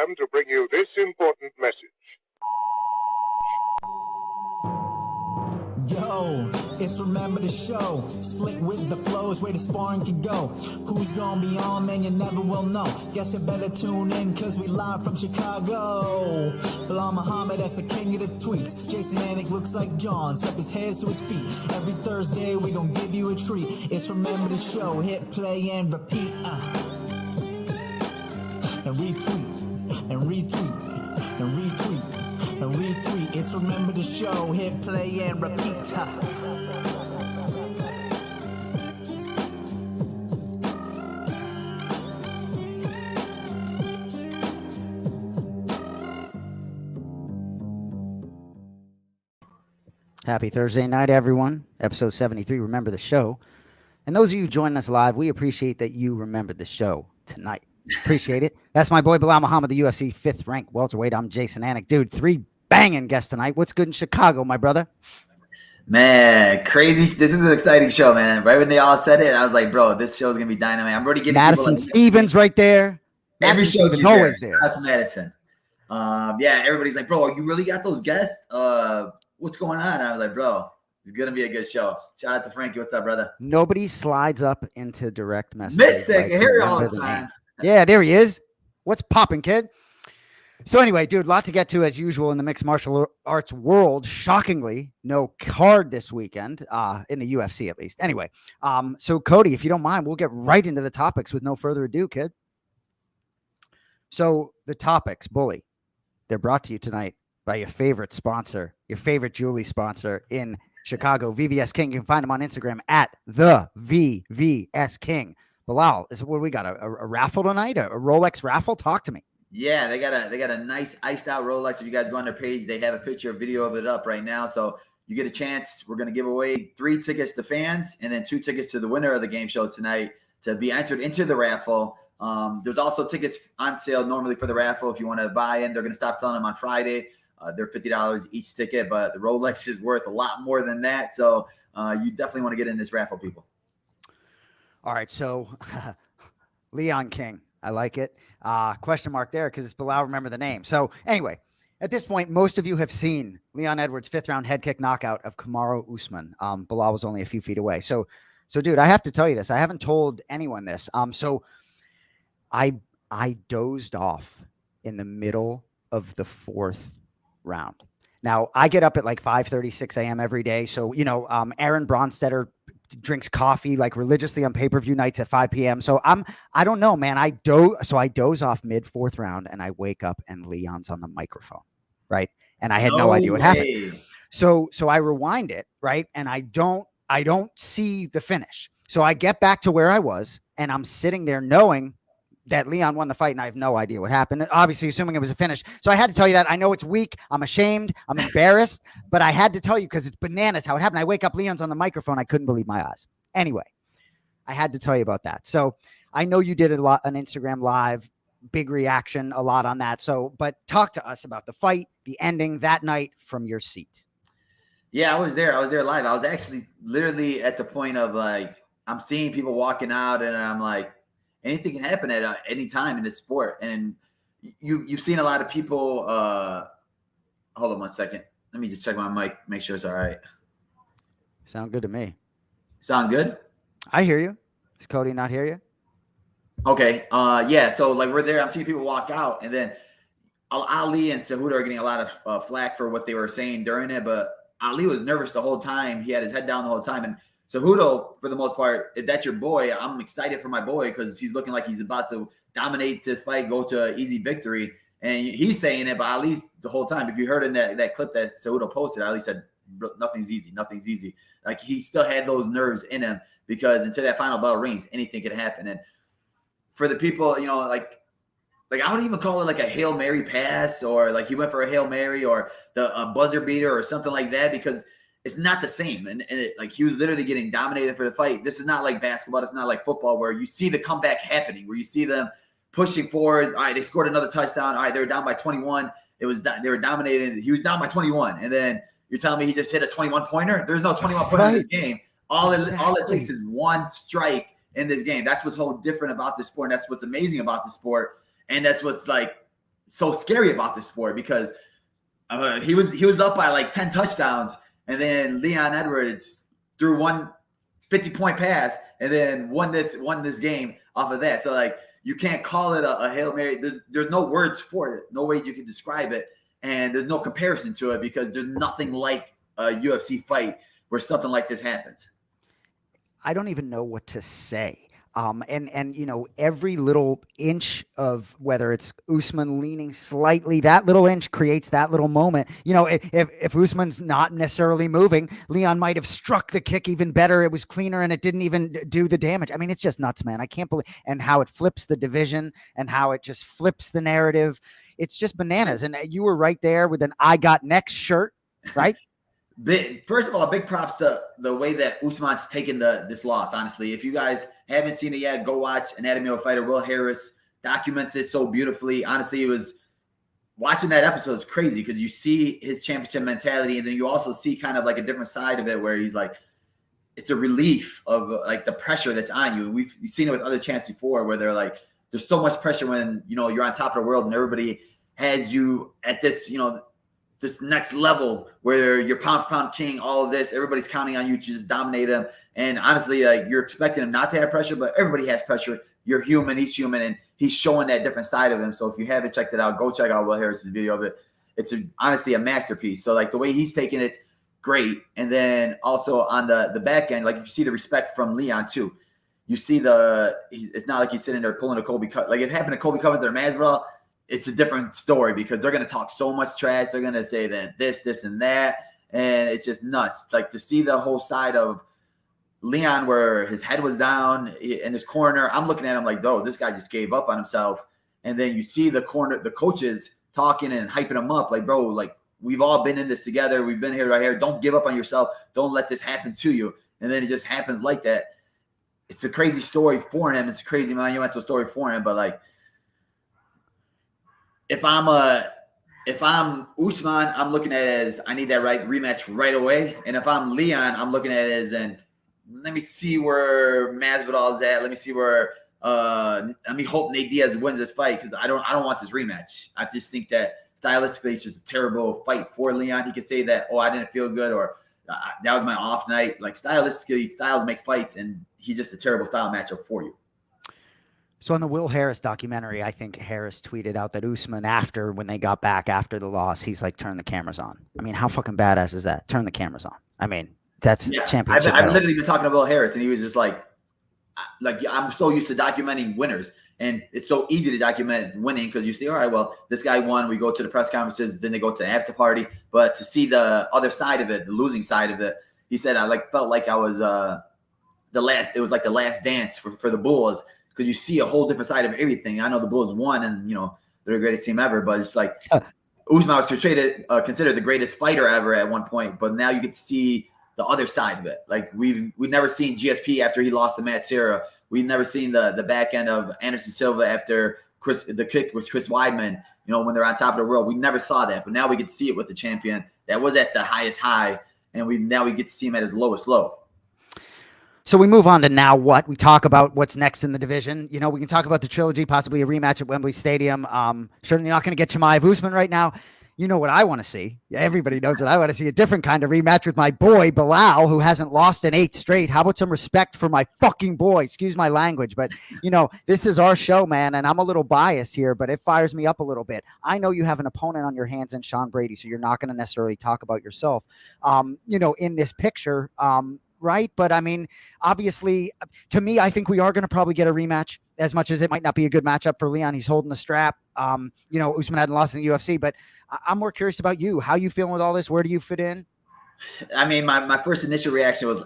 program to bring you this important message. Yo, it's Remember the Show. Slick with the flows, where the sparring can go. Who's gonna be on, man, you never will know. Guess you better tune in, cause we live from Chicago. Belal Muhammad, that's the king of the tweets. Jason Anik looks like John, step his hands to his feet. Every Thursday, we gon' give you a treat. It's Remember the Show, hit play and repeat. And retweet, and retweet, and retweet. And retweet, it's Remember the Show, hit play and repeat. Happy Thursday night, everyone. Episode 73, Remember the Show. And those of you joining us live, we appreciate that you remembered the show tonight. Appreciate it. That's my boy Belal Muhammad, the UFC 5th ranked welterweight. I'm Jason Anik. Dude, 3 banging guests tonight. What's good in Chicago, my brother? Man, crazy. This is an exciting show, man. Right when they all said it, I was like, bro, this show's going to be dynamite. I'm already getting Madison Stevens right there. Every show is always there. Shout out to Madison. Yeah, everybody's like, bro, you really got those guests? What's going on? And I was like, bro, it's going to be a good show. Shout out to Frankie. What's up, brother? Nobody slides up into direct messages. Mystic, I hear you all the time. Yeah, there he is. What's popping, kid? So anyway, dude, a lot to get to as usual in the mixed martial arts world. Shockingly, no card this weekend, in the UFC at least. Anyway, so Cody, if you don't mind, we'll get right into the topics with no further ado, kid. So the topics, Bully, they're brought to you tonight by your favorite sponsor, your favorite Julie sponsor in Chicago, VVS King. You can find him on Instagram at the VVS King. Belal, is what we got? A raffle tonight? A Rolex raffle? Talk to me. Yeah, they got a nice iced out Rolex. If you guys go on their page, they have a picture, video of it up right now. So you get a chance. We're going to give away 3 tickets to fans and then 2 tickets to the winner of the game show tonight to be entered into the raffle. There's also tickets on sale normally for the raffle. If you want to buy in, they're going to stop selling them on Friday. They're $50 each ticket, but the Rolex is worth a lot more than that. So you definitely want to get in this raffle, people. All right, so Leon King, I like it. Question mark there because it's Belal. Remember the name. So anyway, at this point, most of you have seen Leon Edwards' 5th round head kick knockout of Kamaru Usman. Belal was only a few feet away. So dude, I have to tell you this. I haven't told anyone this. So I dozed off in the middle of the 4th round. Now I get up at like 5:36 a.m. every day. So, Aaron Bronstetter drinks coffee like religiously on pay-per-view nights at 5 p.m. So I don't know, man. I doze off mid 4th round and I wake up and Leon's on the microphone. Right. And I had no idea what happened. So I rewind it. Right. And I don't see the finish. So I get back to where I was and I'm sitting there knowing that Leon won the fight and I have no idea what happened. Obviously, assuming it was a finish. So I had to tell you that. I know it's weak. I'm ashamed. I'm embarrassed, but I had to tell you because it's bananas how it happened. I wake up, Leon's on the microphone. I couldn't believe my eyes. Anyway, I had to tell you about that. So I know you did a lot on Instagram Live, big reaction, a lot on that. So, but talk to us about the fight, the ending that night from your seat. Yeah, I was there live. I was actually literally at the point of like, I'm seeing people walking out and I'm like, anything can happen at any time in this sport. And you've seen a lot of people. Hold on one second. Let me just check my mic, make sure it's all right. Sound good to me. Sound good? I hear you. Does Cody not hear you? Okay. Yeah. So like we're there. I'm seeing people walk out, and then Ali and Cejudo are getting a lot of flack for what they were saying during it. But Ali was nervous the whole time. He had his head down the whole time, and Cejudo, for the most part, if that's your boy, I'm excited for my boy because he's looking like he's about to dominate this fight, go to an easy victory. And he's saying it, but Ali the whole time, if you heard in that clip that Cejudo posted, Ali said, nothing's easy. Like he still had those nerves in him because until that final bell rings, anything could happen. And for the people, like I would even call it like a Hail Mary pass or like he went for a Hail Mary or a buzzer beater or something like that because it's not the same. And like he was literally getting dominated for the fight. This is not like basketball. It's not like football where you see the comeback happening, where you see them pushing forward. All right, they scored another touchdown. All right, they were down by 21. They were dominated. He was down by 21. And then you're telling me he just hit a 21-pointer? There's no 21-pointer in this game. All it takes is one strike in this game. That's what's so different about this sport. And that's what's amazing about the sport. And that's what's like so scary about this sport because he was up by like 10 touchdowns, and then Leon Edwards threw one 50-point pass and then won this game off of that. So like you can't call it a Hail Mary. There's no words for it, no way you can describe it, and there's no comparison to it because there's nothing like a UFC fight where something like this happens. I don't even know what to say. And you know, every little inch of whether it's Usman leaning slightly, that little inch creates that little moment. You know, if Usman's not necessarily moving, Leon might have struck the kick even better. It was cleaner and it didn't even do the damage. I mean, it's just nuts, man. I can't believe, and how it flips the division and how it just flips the narrative. It's just bananas. And you were right there with an "I got next" shirt, right? First of all, big props to the way that Usman's taken this loss. Honestly, if you guys haven't seen it yet, go watch Anatomy of a Fighter. Will Harris documents it so beautifully. Honestly, it was watching that episode is crazy because you see his championship mentality, and then you also see kind of like a different side of it where he's like, it's a relief of like the pressure that's on you. We've seen it with other champs before where they're like, there's so much pressure when, you know, you're on top of the world and everybody has you at this, you know, this next level where you're pound for pound king, all of this, everybody's counting on you to just dominate him. And honestly, like you're expecting him not to have pressure, but everybody has pressure. You're human, he's human, and he's showing that different side of him. So if you haven't checked it out, go check out Will Harris's video of it. It's honestly a masterpiece. So like the way he's taking it's great. And then also on the back end, like you see the respect from Leon too. You see it's not like he's sitting there pulling a Colby Cut. Like it happened to Colby Covington or Masvidal, it's a different story because they're going to talk so much trash. They're going to say that this, and that. And it's just nuts. Like to see the whole side of Leon where his head was down in his corner. I'm looking at him like, oh, this guy just gave up on himself. And then you see the coaches talking and hyping him up. Like, bro, like we've all been in this together. We've been here right here. Don't give up on yourself. Don't let this happen to you. And then it just happens like that. It's a crazy story for him. It's a crazy monumental story for him. But like, if I'm Usman, I'm looking at it as I need that rematch right away. And if I'm Leon, I'm looking at it as let me see where Masvidal is at. Let me see where let me hope Nate Diaz wins this fight because I don't want this rematch. I just think that stylistically it's just a terrible fight for Leon. He could say that, oh, I didn't feel good or that was my off night. Like stylistically, styles make fights, and he's just a terrible style matchup for you. So on the Will Harris documentary, I think Harris tweeted out that Usman, when they got back after the loss, he's like, turn the cameras on. I mean, how fucking badass is that? Turn the cameras on. I mean, that's championship. I've literally been talking to Will Harris, and he was just like I'm so used to documenting winners, and it's so easy to document winning because you see, all right, well, this guy won. We go to the press conferences, then they go to the after party. But to see the other side of it, the losing side of it, he said, I felt like I was it was like the last dance for the Bulls. Because you see a whole different side of everything. I know the Bulls won, and you know they're the greatest team ever. But it's like Usman was considered the greatest fighter ever at one point. But now you get to see the other side of it. Like we've never seen GSP after he lost to Matt Serra. We've never seen the back end of Anderson Silva after the kick with Chris Weidman. You know when they're on top of the world, we never saw that. But now we get to see it with the champion that was at the highest high, and now we get to see him at his lowest low. So we move on to now what? We talk about what's next in the division. You know, we can talk about the trilogy, possibly a rematch at Wembley Stadium. Certainly not going to get Chimaev Usman right now. You know what I want to see? Everybody knows that I want to see a different kind of rematch with my boy, Belal, who hasn't lost in 8 straight. How about some respect for my fucking boy? Excuse my language, but, you know, this is our show, man, and I'm a little biased here, but it fires me up a little bit. I know you have an opponent on your hands in Sean Brady, so you're not going to necessarily talk about yourself, you know, in this picture, right? But I mean, obviously, to me, I think we are going to probably get a rematch as much as it might not be a good matchup for Leon. He's holding the strap. You know, Usman hadn't lost in the UFC, but I'm more curious about you. How you feeling with all this? Where do you fit in? I mean, my first initial reaction was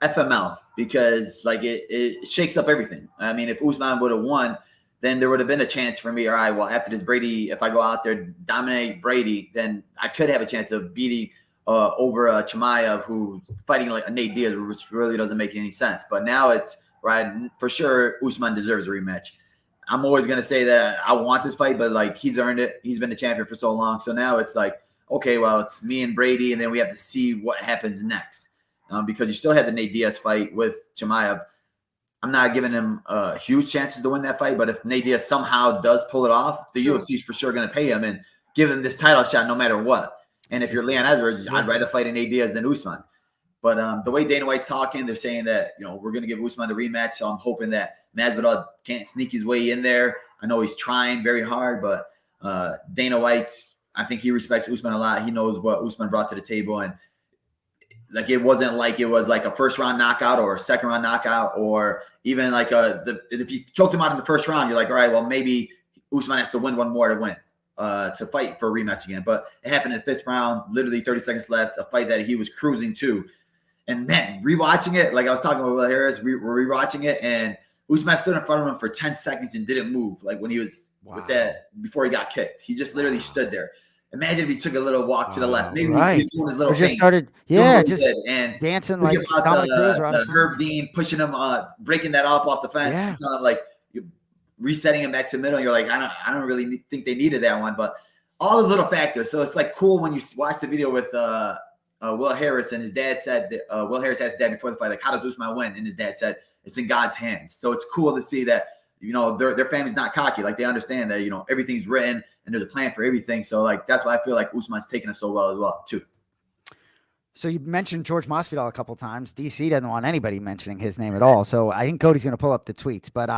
FML because like it shakes up everything. I mean, if Usman would have won, then there would have been a chance for me. All right, well, after this Brady, if I go out there, dominate Brady, then I could have a chance of beating over Chimaev, who's fighting like a Nate Diaz, which really doesn't make any sense. But now it's right for sure. Usman deserves a rematch. I'm always gonna say that I want this fight, but like he's earned it. He's been the champion for so long. So now it's like, okay, well, it's me and Brady, and then we have to see what happens next because you still have the Nate Diaz fight with Chimaev. I'm not giving him huge chances to win that fight. But if Nate Diaz somehow does pull it off, the UFC is for sure going to pay him and give him this title shot no matter what. And if you're Leon Edwards, I'd rather fight Nate Diaz than Usman. But the way Dana White's talking, they're saying that, we're going to give Usman the rematch. So I'm hoping that Masvidal can't sneak his way in there. I know he's trying very hard, but Dana White, I think he respects Usman a lot. He knows what Usman brought to the table. And like, it wasn't like it was like a first round knockout or a second round knockout, or even like if you choked him out in the first round, you're like, all right, well, maybe Usman has to win one more to win, to fight for a rematch again. But it happened in the 5th round, literally 30 seconds left, a fight that he was cruising to. And man, rewatching it, like I was talking about Will Harris, we're rewatching it, and Usman stood in front of him for 10 seconds and didn't move. Like when he was with that, before he got kicked, he just literally stood there. Imagine if he took a little walk to the left. Maybe he was doing his little or just thing. started, and dancing like Dominic Cruz or Herb Dean pushing him, breaking that up off the fence, and telling him, like, resetting him back to the middle. You're like, I don't really think they needed that one, but all those little factors. So it's like cool when you watch the video with Will Harris, and his dad said that, Will Harris asked his dad before the fight, like, how does Usman win? And his dad said, it's in God's hands. So it's cool to see that, their family's not cocky. Like, they understand that, everything's written and there's a plan for everything. So like, that's why I feel like Usman's taking it so well as well too. So you mentioned George Masvidal a couple of times. DC doesn't want anybody mentioning his name at all. So I think Cody's going to pull up the tweets, but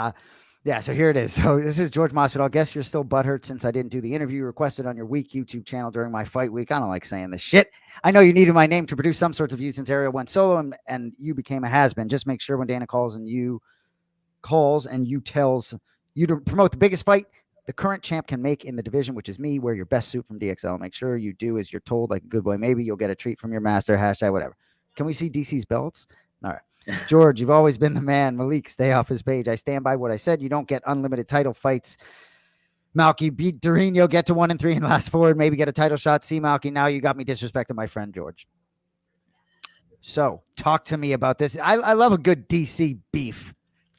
yeah, so here it is. So this is George Masvidal. Guess you're still butthurt since I didn't do the interview requested on your week YouTube channel during my fight week. I don't like saying this shit. I know you needed my name to produce some sorts of views since Ariel went solo and you became a has-been. Just make sure when Dana calls and you tells you to promote the biggest fight the current champ can make in the division, which is me. Wear your best suit from DXL. Make sure you do as you're told, like a good boy. Maybe you'll get a treat from your master. Hashtag whatever. Can we see DC's belts? All right. George, you've always been the man. Malik, stay off his page. I stand by what I said. You don't get unlimited title fights. Malky beat Dorino, get to 1-3 in the last 4, and maybe get a title shot. See, Malky, now you got me disrespecting my friend George. So talk to me about this. I love a good DC beef.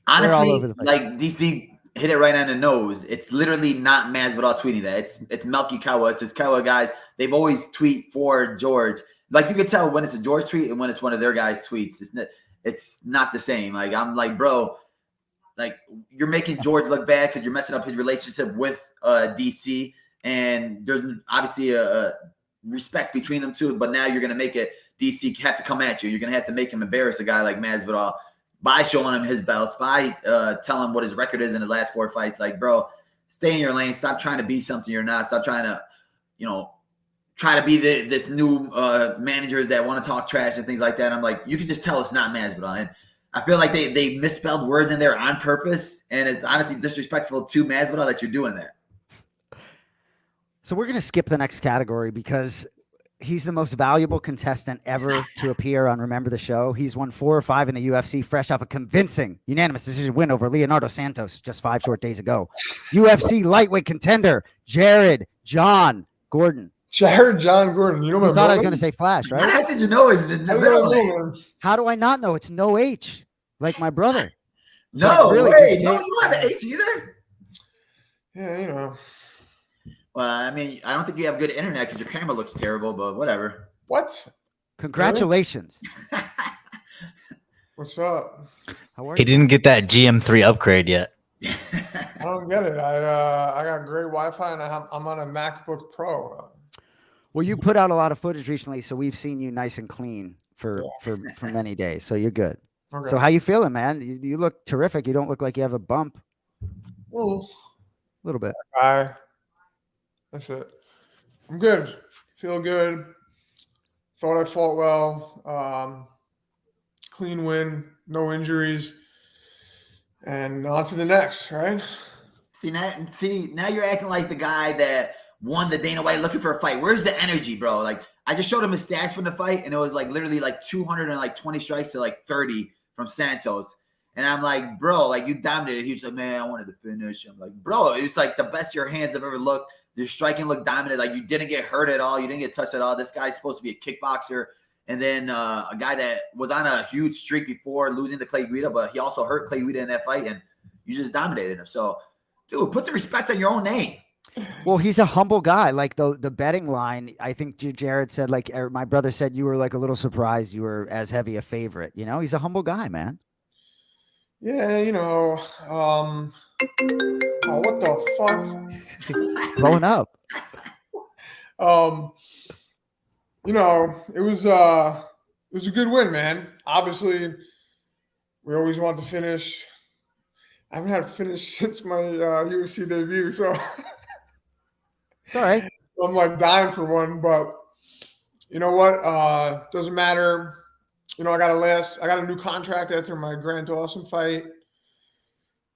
Honestly, like DC hit it right on the nose. It's literally not Masvidal tweeting that. It's Melky Kawa. It's his Kawa guys. They've always tweet for George. Like, you can tell when it's a George tweet and when it's one of their guys' tweets. It's not the same. Like, I'm like, bro, like, you're making George look bad because you're messing up his relationship with DC. And there's obviously a respect between them two. But now you're going to make it DC have to come at you. You're going to have to make him embarrass a guy like Masvidal by showing him his belts, by telling him what his record is in the last 4 fights. Like, bro, stay in your lane. Stop trying to be something you're not. Stop trying to, try to be this new managers that want to talk trash and things like that. I'm like, you can just tell it's not Masvidal. And I feel like they misspelled words in there on purpose. And it's honestly disrespectful to Masvidal that you're doing that. So we're going to skip the next category because he's the most valuable contestant ever to appear on Remember the Show. He's won 4 or 5 in the UFC, fresh off a convincing unanimous decision win over Leonardo Santos just 5 short days ago. UFC lightweight contender, Jared John Gordon. Jared John Gordon. You know my I thought I was going to say Flash, right? How did you know it's the middle? How do I not know? It's no H, like my brother. No, really, wait. No, you don't have an H either? Yeah, Well, I mean, I don't think you have good internet because your camera looks terrible, but whatever. What? Congratulations. Really? What's up? He didn't get that GM3 upgrade yet. I don't get it. I got great Wi-Fi and I'm on a MacBook Pro. Well, you put out a lot of footage recently, so we've seen you nice and clean for many days. So you're good. Okay. So how you feeling, man? You look terrific. You don't look like you have a bump. Well, a little bit. That's it. I'm good. Feel good. Thought I fought well. Clean win. No injuries. And on to the next, right? See, now you're acting like the guy that won the Dana White looking for a fight. Where's the energy, bro? Like, I just showed him his stats from the fight, and it was like literally like 220 strikes to like 30 from Santos. And I'm like, bro, like, you dominated. He was like, man, I wanted to finish. I'm like, bro, it's like the best your hands have ever looked. Your striking looked dominant. Like, you didn't get hurt at all. You didn't get touched at all. This guy's supposed to be a kickboxer. And then a guy that was on a huge streak before losing to Clay Guida, but he also hurt Clay Guida in that fight, and you just dominated him. So, dude, put some respect on your own name. Well, he's a humble guy. Like the betting line, I think Jared said, like, my brother said, you were like a little surprised you were as heavy a favorite. He's a humble guy, man. Yeah, oh, what the fuck? It's blowing up. It was a good win, man. Obviously, we always want to finish. I haven't had a finish since my UFC debut, so It's all right. I'm like dying for one. But you know what? Doesn't matter. I got a new contract after my Grant Dawson fight.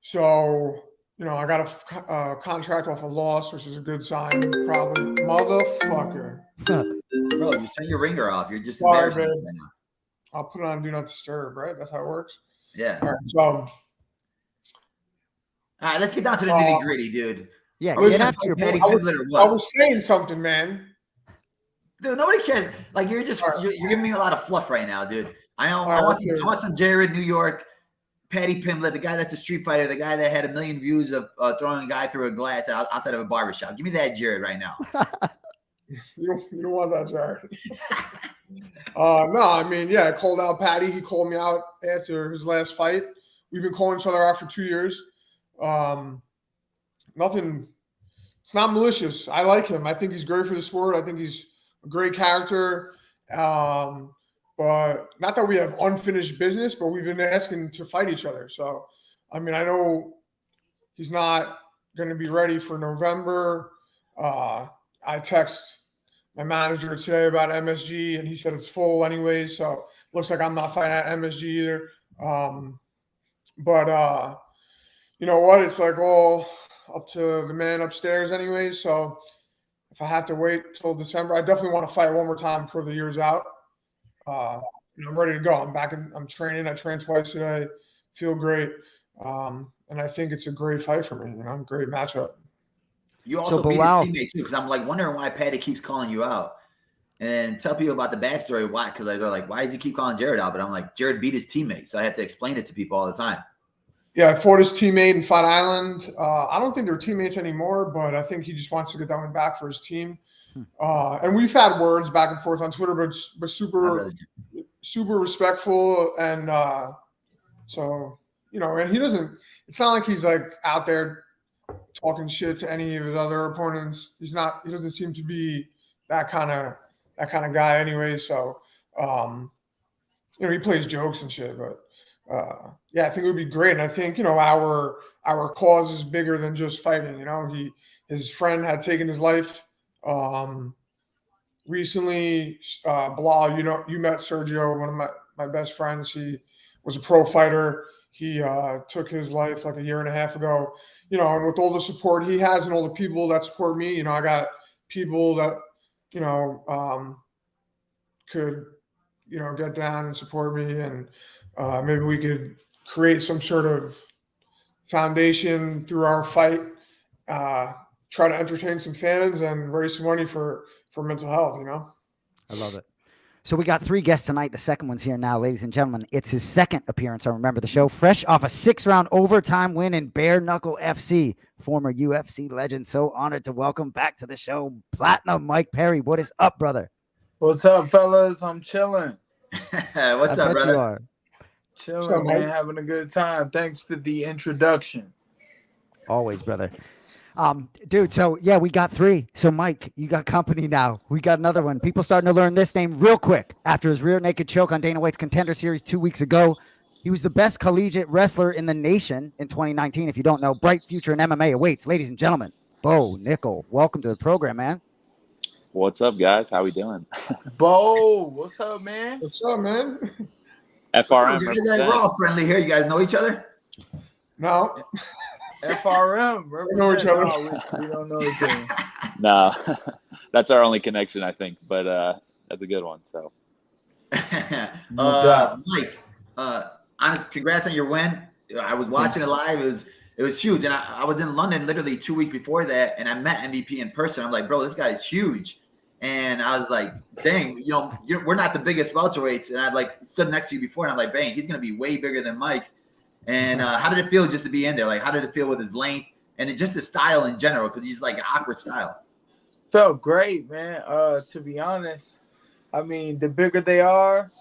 So, I got a contract off a loss, which is a good sign, probably. Motherfucker. Bro, just turn your ringer off. You're just Sorry, embarrassing babe. right now. I'll put it on Do Not Disturb, right? That's how it works. Yeah. All right, so All right, let's get down to the nitty gritty, dude. Yeah, listen, get after your Patty boy. Pimblett or I what? was saying something, man. Dude, nobody cares. Like you're giving me a lot of fluff right now, dude. I want some Jared New York, Patty Pimblett, the guy that's a street fighter, the guy that had 1 million views of throwing a guy through a glass outside of a barbershop. Give me that Jared right now. You don't want that, Jared. No, I mean, yeah, I called out Patty. He called me out after his last fight. We've been calling each other out for 2 years. Nothing. It's not malicious. I like him. I think he's great for the sport. I think he's a great character. But not that we have unfinished business, but we've been asking to fight each other. So, I mean, I know he's not going to be ready for November. I text my manager today about MSG, and he said it's full anyway. So, looks like I'm not fighting at MSG either. But you know what? It's like all up to the man upstairs anyway. So, if I have to wait till December, I definitely want to fight one more time before the year's out. I'm ready to go. I'm training. I trained twice today. Feel great. And I think it's a great fight for me. Great matchup. You also beat his teammate too, because I'm like wondering why Patty keeps calling you out. And tell people about the backstory. Why? Because they're like, why does he keep calling Jared out? But I'm like, Jared beat his teammate, so I have to explain it to people all the time. Yeah, I fought his teammate in Fight Island. I don't think they're teammates anymore, but I think he just wants to get that one back for his team. And we've had words back and forth on Twitter, but super respectful. And so, and he doesn't – it's not like he's like out there talking shit to any of his other opponents. He doesn't seem to be that kind of guy anyway. So, he plays jokes and shit, but yeah, I think it would be great. And I think, our cause is bigger than just fighting. His friend had taken his life recently. Belal, you met Sergio, one of my best friends. He was a pro fighter. He took his life like a year and a half ago. And with all the support he has and all the people that support me, I got people that, could, get down and support me, and maybe we could create some sort of foundation through our fight, try to entertain some fans and raise some money for mental health, I love it. So we got 3 guests tonight. The second one's here now, ladies and gentlemen. It's his second appearance on Remember the Show, fresh off a 6-round overtime win in Bare Knuckle FC. Former UFC legend. So honored to welcome back to the show, Platinum Mike Perry. What is up, brother? What's up, fellas? I'm chilling. What's up, brother? You are. Chilling, man. Having a good time. Thanks for the introduction. Always, brother. Dude, so yeah, we got 3. So Mike, you got company now. We got another one. People starting to learn this name real quick after his rear naked choke on Dana White's Contender Series 2 weeks ago. He was the best collegiate wrestler in the nation in 2019. If you don't know, bright future in MMA awaits. Ladies and gentlemen, Bo Nickal. Welcome to the program, man. What's up, guys? How we doing? Bo, what's up, man? What's up, man? FRM. We're all friendly here. You guys know each other? No. FRM. We know each other. No, we don't know each other. No, that's our only connection, I think. But that's a good one. So, Mike, honest, congrats on your win. I was watching it live. It was huge, and I was in London literally 2 weeks before that, and I met MVP in person. I'm like, bro, this guy is huge. And I was like, dang, we're not the biggest welterweights. And I stood next to you before, and I'm like, bang, he's gonna be way bigger than Mike. And how did it feel just to be in there? Like, how did it feel with his length and just his style in general? Because he's like an awkward style. Felt great, man. To be honest, I mean, the bigger they are,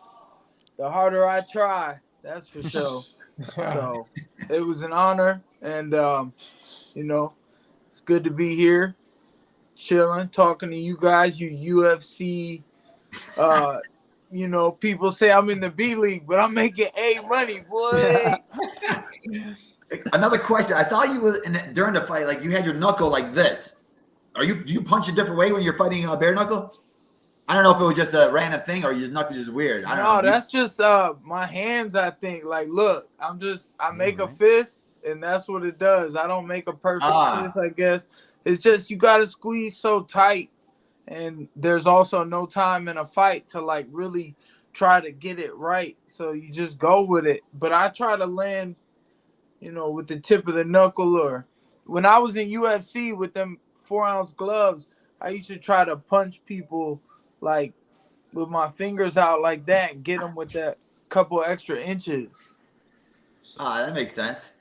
the harder I try. That's for sure. So it was an honor, and you know, it's good to be here, chilling, talking to you guys, you UFC. You know, people say I'm in the B League, but I'm making A money, boy. Another question. I saw you during the fight, like you had your knuckle like this. Do you punch a different way when you're fighting bare knuckle? I don't know if it was just a random thing or your knuckle just weird. I don't know. That's just my hands, I think. Like, look, I make a fist, and that's what it does. I don't make a perfect fist, I guess. It's just you got to squeeze so tight. And there's also no time in a fight to like really try to get it right. So you just go with it. But I try to land, you know, with the tip of the knuckle. Or when I was in UFC with them 4-ounce gloves, I used to try to punch people like with my fingers out like that and get them with that couple extra inches. That makes sense.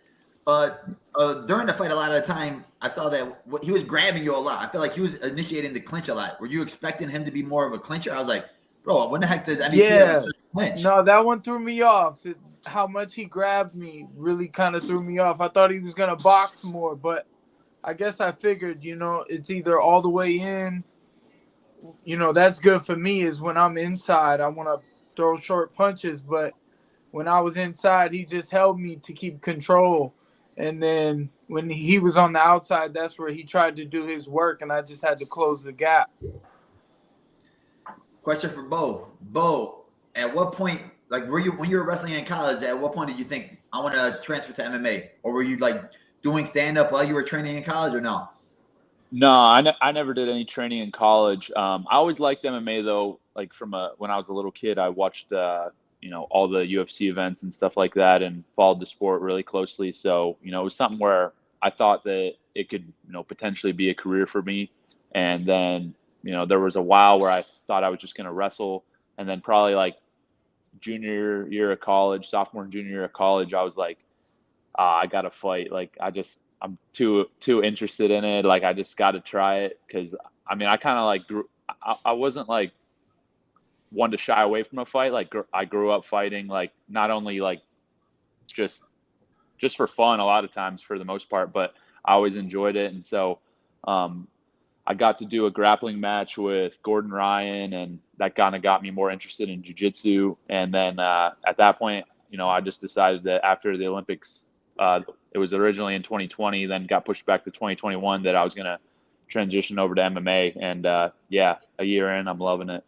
During the fight, a lot of the time, I saw that he was grabbing you a lot. I feel like he was initiating the clinch a lot. Were you expecting him to be more of a clincher? I was like, bro, when the heck does MVP clinch? No, that one threw me off. How much he grabbed me really kind of threw me off. I thought he was going to box more, but I guess I figured, you know, it's either all the way in. You know, that's good for me is when I'm inside, I want to throw short punches. But when I was inside, he just held me to keep control. And then when he was on the outside, that's where he tried to do his work, and I just had to close the gap. Question for Bo. Bo, at what point, like, when you were wrestling in college, at what point did you think, I want to transfer to MMA? Or were you, like, doing stand-up while you were training in college or no? No, I never did any training in college. I always liked MMA, though. Like, when I was a little kid, I watched you know, all the UFC events and stuff like that and followed the sport really closely. So, you know, it was something where I thought that it could, you know, potentially be a career for me. And then, you know, there was a while where I thought I was just going to wrestle. And then probably like junior year of college, sophomore and junior year of college, I was like, I got to fight. Like, I'm too interested in it. Like, I just got to try it. Cause I mean, I kind of like I wasn't like one to shy away from a fight. Like I grew up fighting, like not only like just for fun a lot of times for the most part, but I always enjoyed it. And so I got to do a grappling match with Gordon Ryan, and that kind of got me more interested in jiu-jitsu. And then at that point, you know, I just decided that after the Olympics, it was originally in 2020, then got pushed back to 2021, that I was going to transition over to MMA. And yeah, a year in, I'm loving it.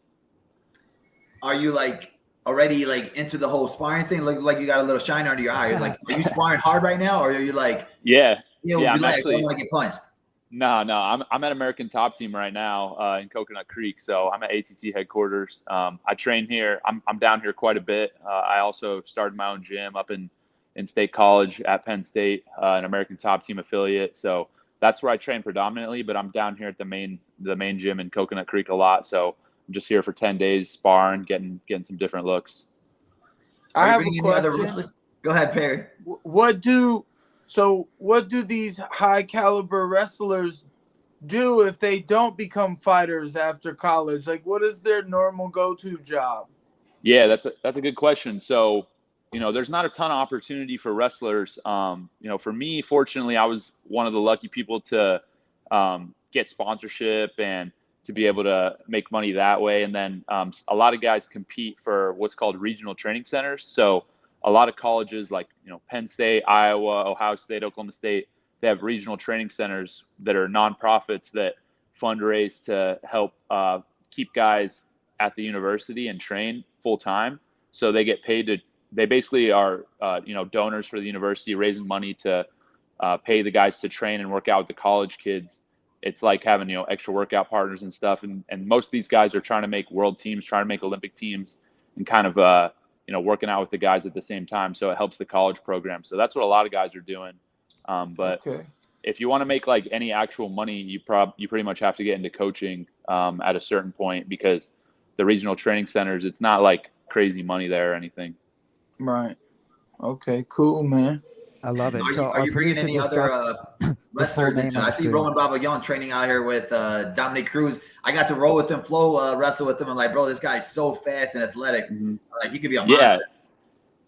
Are you like already like into the whole sparring thing? Look like you got a little shine under your eye. Like, are you sparring hard right now, or are you like, relax, I don't want to get punched? No, I'm at American Top Team right now in Coconut Creek. So I'm at ATT headquarters. I train here. I'm down here quite a bit. I also started my own gym up in State College at Penn State, an American Top Team affiliate. So that's where I train predominantly. But I'm down here at the main gym in Coconut Creek a lot. So I'm just here for 10 days, sparring, getting some different looks. I have a question. Go ahead, Perry. What do these high caliber wrestlers do if they don't become fighters after college? Like, what is their normal go-to job? Yeah, that's a good question. So, you know, there's not a ton of opportunity for wrestlers. You know, for me, fortunately, I was one of the lucky people to get sponsorship and to be able to make money that way. And then a lot of guys compete for what's called regional training centers. So a lot of colleges like, you know, Penn State, Iowa, Ohio State, Oklahoma State, they have regional training centers that are nonprofits that fundraise to help keep guys at the university and train full time. So they get paid they basically are, you know, donors for the university, raising money to pay the guys to train and work out with the college kids. It's like having, you know, extra workout partners and stuff. And most of these guys are trying to make world teams, trying to make Olympic teams, and kind of, you know, working out with the guys at the same time. So it helps the college program. So that's what a lot of guys are doing. But if you want to make like any actual money, you pretty much have to get into coaching at a certain point, because the regional training centers, it's not like crazy money there or anything. Right. Okay, cool, man. I love it. Are you bringing any other wrestlers into? I see Roman Baba Young training out here with Dominic Cruz. I got to roll with him, wrestle with him. I'm like, bro, this guy's so fast and athletic. Like, he could be a monster.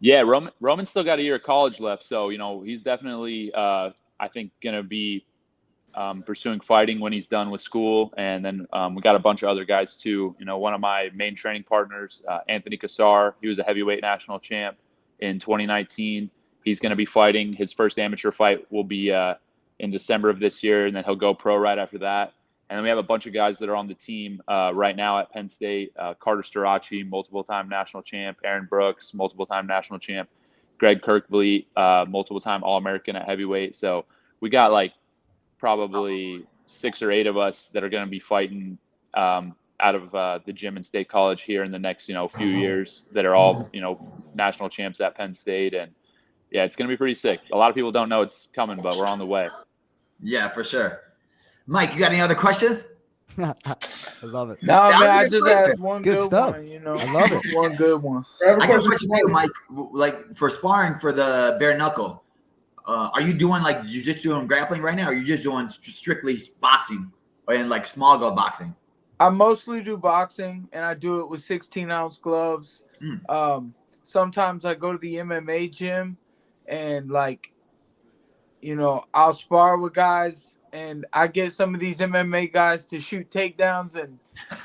Yeah, Roman's still got a year of college left, so he's definitely I think gonna be pursuing fighting when he's done with school, and then we got a bunch of other guys too. One of my main training partners, Anthony Cassar, he was a heavyweight national champ in 2019. He's going to be fighting. His first amateur fight will be in December of this year, and then he'll go pro right after that. And then we have a bunch of guys that are on the team right now at Penn State. Carter Starachi, multiple-time national champ. Aaron Brooks, multiple-time national champ. Greg Kirkvliet, multiple-time All-American at heavyweight. So we got probably 6 or 8 of us that are going to be fighting out of the gym in State College here in the next few years that are all national champs at Penn State. And yeah, it's going to be pretty sick. A lot of people don't know it's coming, but we're on the way. Yeah, for sure. Mike, you got any other questions? I love it. No, man, I just asked one good stuff. one. I love it. One good one. I got a question for you, Mike. Like for sparring for the bare knuckle, are you doing you just doing grappling right now, or are you just doing strictly boxing and small glove boxing? I mostly do boxing, and I do it with 16-ounce gloves. Sometimes I go to the MMA gym, and I'll spar with guys, and I get some of these MMA guys to shoot takedowns and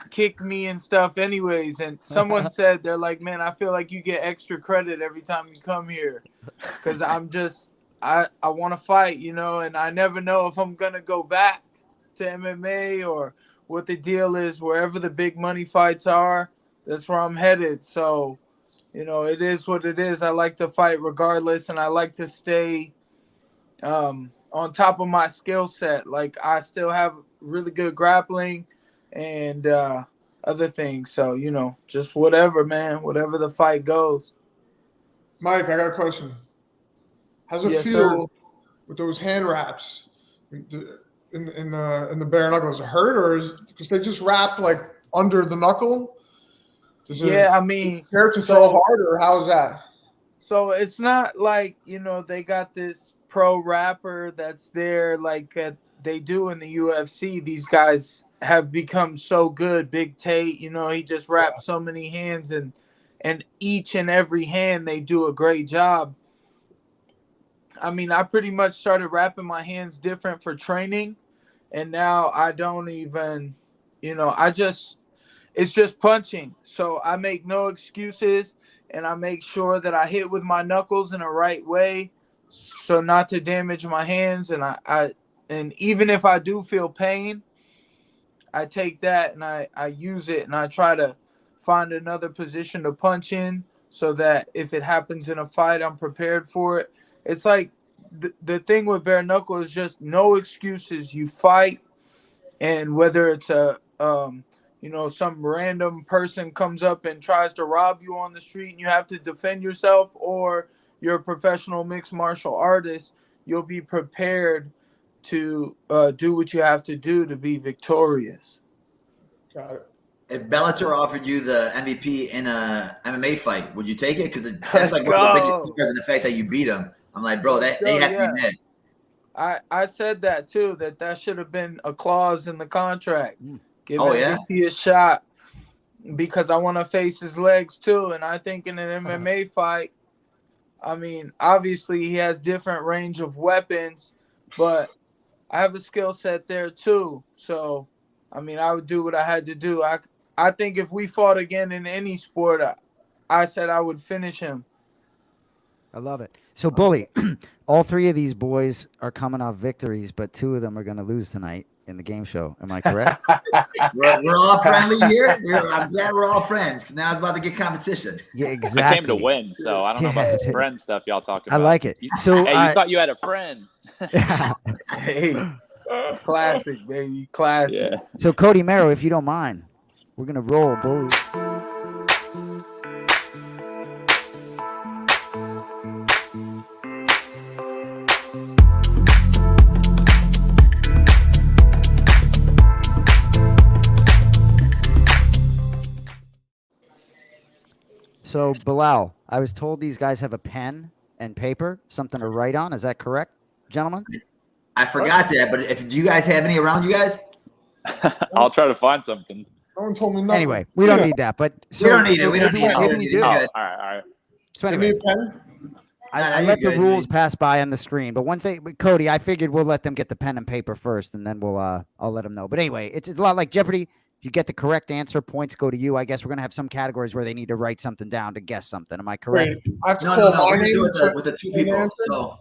kick me and stuff anyways. And someone said, they're like, man, I feel like you get extra credit every time you come here, because I want to fight, and I never know if I'm going to go back to MMA or what the deal is. Wherever the big money fights are, that's where I'm headed. So, it is what it is. I like to fight regardless, and I like to stay on top of my skill set. I still have really good grappling and other things. So, just whatever, man, whatever the fight goes. Mike, I got a question. How's it feel with those hand wraps in the bare knuckle? Does it hurt, or because they just wrap under the knuckle? I mean, care to throw hard, or how's that? So it's not they got this pro wrapper that's there they do in the UFC. These guys have become so good. Big Tate, he just wraps so many hands, and each and every hand they do a great job. I mean, I pretty much started wrapping my hands different for training, and now I don't even, it's just punching. So I make no excuses, and I make sure that I hit with my knuckles in the right way so not to damage my hands. And and even if I do feel pain, I take that and I use it, and I try to find another position to punch in so that if it happens in a fight, I'm prepared for it. It's the thing with bare knuckle is just no excuses. You fight, and whether it's some random person comes up and tries to rob you on the street and you have to defend yourself, or you're a professional mixed martial artist, you'll be prepared to do what you have to do to be victorious. Got it. If Bellator offered you the MVP in a MMA fight, would you take it? Because that's one of the biggest secrets, and the fact that you beat him. I'm like, bro, they have to be mad. I said that too, that should have been a clause in the contract. Give MVP a shot, because I want to face his legs too. And I think in an MMA fight, I mean, obviously he has different range of weapons, but I have a skill set there too. So, I mean, I would do what I had to do. I think if we fought again in any sport, I said I would finish him. I love it. So, Bully, all 3 of these boys are coming off victories, but 2 of them are going to lose tonight in the game show. Am I correct? we're all friendly here. I'm glad we're all friends, because now it's about to get competition. Yeah, exactly. I came to win, so I don't know about this friend stuff y'all talking about. I like it. So, you thought you had a friend. Hey, classic, baby, classic. Yeah. So, Cody Merrow, if you don't mind, we're going to roll, Bully. So, Belal, I was told these guys have a pen and paper, something to write on. Is that correct, gentlemen? I forgot that, but do you guys have any around you guys? I'll try to find something. No one told me nothing. Anyway, we don't need that, but we don't need it. We don't need it. Maybe we do. All right. So Give me anyway, a pen. I let the rules pass by on the screen, but Cody, I figured we'll let them get the pen and paper first, and then I'll let them know. But anyway, it's a lot like Jeopardy. If you get the correct answer, points go to you. I guess we're gonna have some categories where they need to write something down to guess something. Am I correct? Wait, I have to call my We're gonna name do it with the two people. answer? So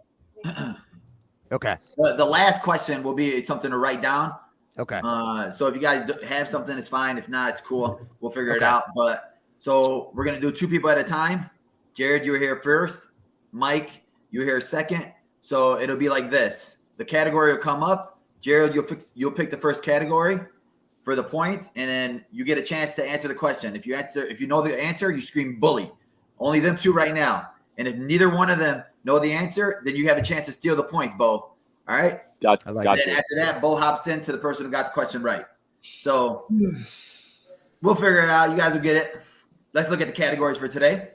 Okay. the last question will be something to write down. Okay. So if you guys have something, it's fine. If not, it's cool. We'll figure it Okay. out. But so we're gonna do two people at a time. Jared, you were here first. Mike, you were here second. So it'll be like this. The category will come up. Jared, you'll pick the first category for the points, and then you get a chance to answer the question. If you know the answer, you scream bully. Only them two right now. And if neither one of them know the answer, then you have a chance to steal the points, Bo. All right? Gotcha. And then after that, Bo hops into the person who got the question right. So we'll figure it out. You guys will get it. Let's look at the categories for today.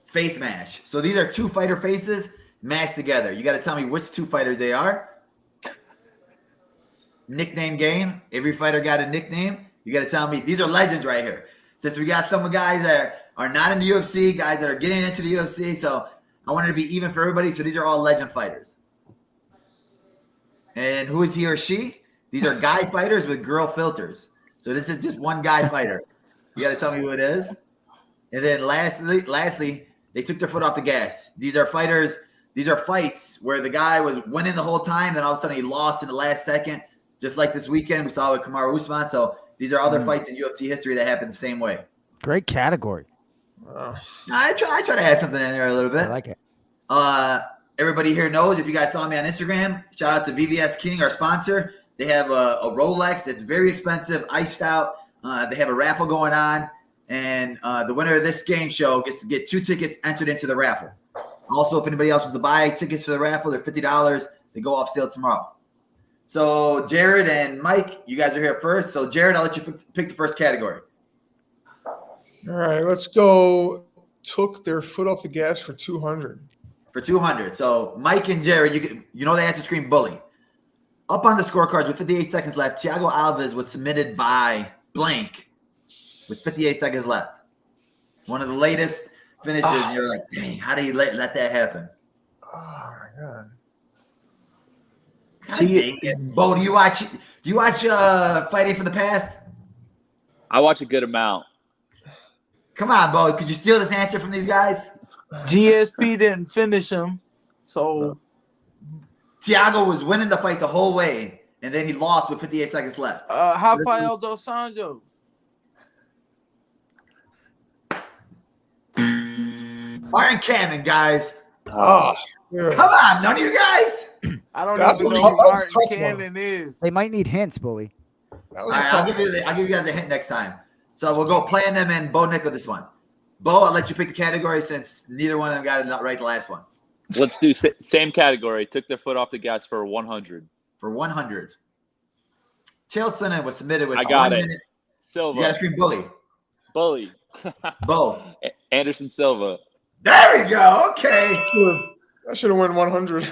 Face mash. So these are two fighter faces mashed together. You got to tell me which two fighters they are. Nickname game. Every fighter got a nickname. You got to tell me. These are legends right here. Since we got some guys that are not in the UFC, guys that are getting into the UFC. So I wanted to be even for everybody. So these are all legend fighters. And who is he or she? These are guy fighters with girl filters. So this is just one guy fighter. You got to tell me who it is. And then lastly, they took their foot off the gas. These are fighters. These are fights where the guy was winning the whole time. Then all of a sudden he lost in the last second. Just like this weekend, we saw with Kamaru Usman. So these are other fights in UFC history that happened the same way. Great category. I try to add something in there a little bit. I like it. Everybody here knows, if you guys saw me on Instagram, shout out to VVS King, our sponsor. They have a Rolex that's very expensive, iced out. They have a raffle going on. And the winner of this game show gets to get 2 tickets entered into the raffle. Also, if anybody else wants to buy tickets for the raffle, they're $50. They go off sale tomorrow. So Jared and Mike, you guys are here first. So Jared, I'll let you pick the first category. All right, let's go. Took their foot off the gas for 200. For 200. So Mike and Jared, you know the answer, scream bully. Up on the scorecards with 58 seconds left, Thiago Alves was submitted by blank with 58 seconds left. One of the latest finishes. And you're like, dang, how do you let that happen? Oh my God. God dang it. Bo, do you watch Fighting from the Past? I watch a good amount. Come on, Bo. Could you steal this answer from these guys? GSP didn't finish him, so Thiago was winning the fight the whole way, and then he lost with 58 seconds left. Rafael dos Anjos. Martin Cannon, guys. Yeah. Come on, none of you guys. I don't That's even a know tough- who that was a Martin tough one. Cannon is. They might need hints, bully. That All was a right, tough I'll give you guys a hint next time. So we'll go playing them and Bo Nickal this one. Bo, I'll let you pick the category since neither one of them got it right the last one. Let's do same category. Took their foot off the gas for 100. For 100. Chael Sonnen was submitted with I got 1 it. minute. Silva. You got to scream bully. Bully. Bo. Anderson Silva. There we go. Okay. I should have won 100.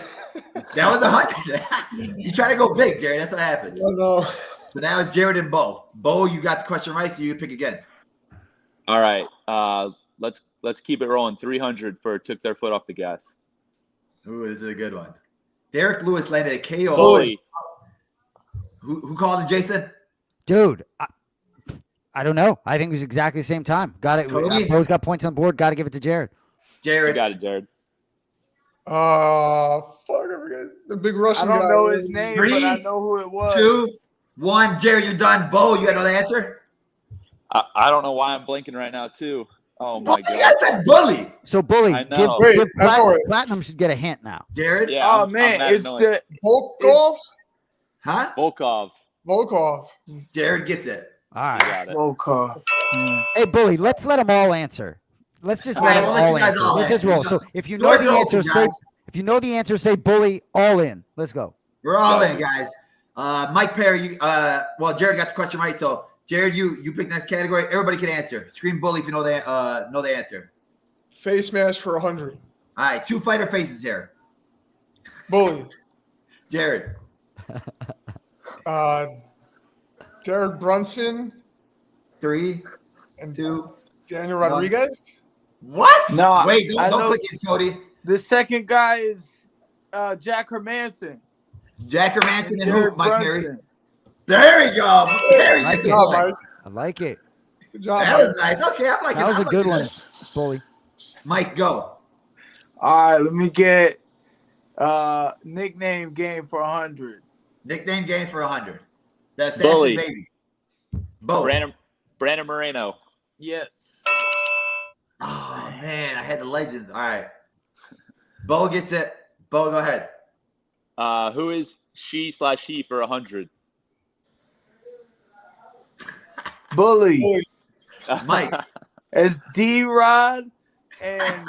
That was 100. You try to go big, Jerry. That's what happens. Oh, no. So now it's Jared and Bo. Bo, you got the question right, so you pick again. All right. Let's keep it rolling. 300 for took their foot off the gas. Ooh, this is a good one. Derek Lewis landed a KO. Bully. Who called it, Jason? Dude, I don't know. I think it was exactly the same time. Got it. Cody? Bo's got points on the board. Got to give it to Jared. You Jared. got it, Jared. Fuck, I forgot. The big I Russian guy. don't know his name, but I 3, know who it was. 2, 1. Jared, you're done. Bo, you got another answer? I don't know why I'm blinking right now, too. Oh, my You guys God. said bully. So, bully, I give, know. Wait, give I know it. Platinum should get a hint now. Jared? Yeah, Oh I'm man, mad it's annoyed. the Volkov? Huh? Volkov. Volkov. Jared gets it. All You right. got it. Volkov. Hey, bully, let's let them all answer. Let's just All let right, them we'll let all you guys answer. all Let's just answer. roll. So, if you know Doors the are answer, open, say. guys. If you know the answer, say bully all in. Let's go. We're all in, guys. Mike Perry, well, Jared got the question right. So, Jared, you pick the next category. Everybody can answer. Scream bully if you know the answer. Face mask for 100. All right, 2 fighter faces here. Bully. Jared. Derek Brunson 3. And 2. Daniel Rodriguez? What? No, Wait, I don't know- click it, Cody. The second guy is Jack Hermanson. Jack Hermanson and who? Derek Mike Perry. Brunson. There we go. Perry, Like good it. Good job, one. Mike. I like it. Good job, That was Mike. nice. Okay, I'm like That was a good one, This. Bully. Mike, go. All right, let me get nickname game for 100. Nickname game for 100. The Assassin Bully. Baby. Bo. Brandon Moreno. Yes. Oh, man. I had the legends. All right. Bo gets it. Bo, go ahead. Who is she/he for 100? Bully. Mike. It's D-Rod and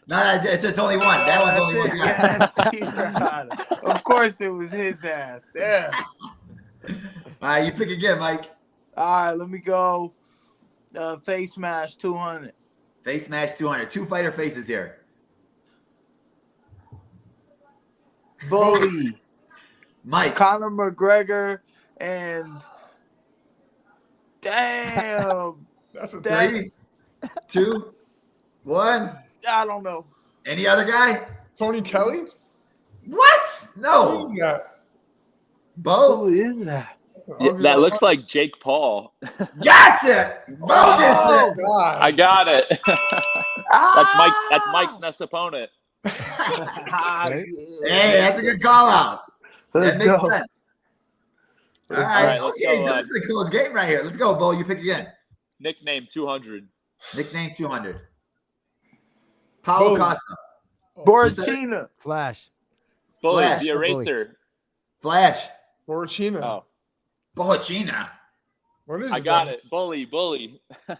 No, it's just only one. That one's only one. yeah, that's D-Rod. Of course it was his ass. Yeah. All right, you pick again, Mike. All right, let me go. Face smash 200. Face match 200. 2 fighter faces here. Bully. Mike. Conor McGregor and damn. That's a That's, 3, 2, 1. I don't know. Any other guy? Tony Kelly? What? Who No. is that? Bo. Who is that? That looks like Jake Paul. Gotcha. Bo gets Oh, it. God. I got it. That's Mike's next opponent. Hey, that's a good call out. Let's That makes go. sense. All All right, right, let's okay. go, This is a close game right here. Let's go, Bo. You pick again. Nickname 200. Nickname 200. Paulo Bo. Costa. Borchina. Flash. Bully, Flash, the eraser. Flash. Borchina. Oh, Bochina. What is I it? got then? it. Bully. Bo. The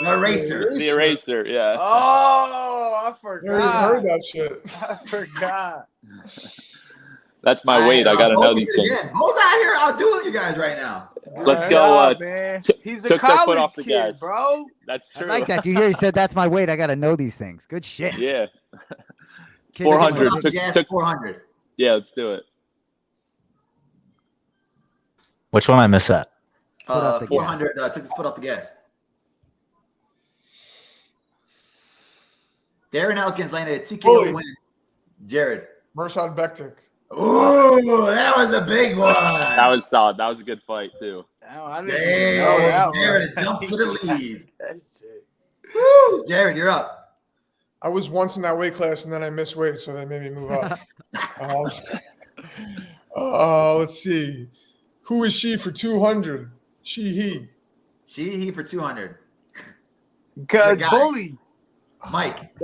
eraser. The eraser, yeah. Oh, I I forgot. heard that shit. I forgot. That's my weight. I got to Bo know gets these it things. again. Bo's out here outdoing you guys right now. Let's Good go, job, man. He's a took their foot college off the kid, gas. bro. That's I true. like that. Do you hear? He said, "That's my weight. I got to know these things." Good shit. Yeah. Kids are 400. getting Gas Took- 400. Yeah, let's do it. Which one I missed that? Foot off the 400. Took his foot off the gas. Darren Elkins landed a TKO Bully. win. Jared. Mersad Bektik. Ooh, that was a big one. That was solid. That was a good fight, too. Oh, I didn't even know that Damn, one. Jared jumps to the lead. That shit. Woo, Jared, you're up. I was once in that weight class and then I missed weight, so they made me move up. Let's see. Who is she for 200? He. He for 200. Cause guy. Bully. Mike.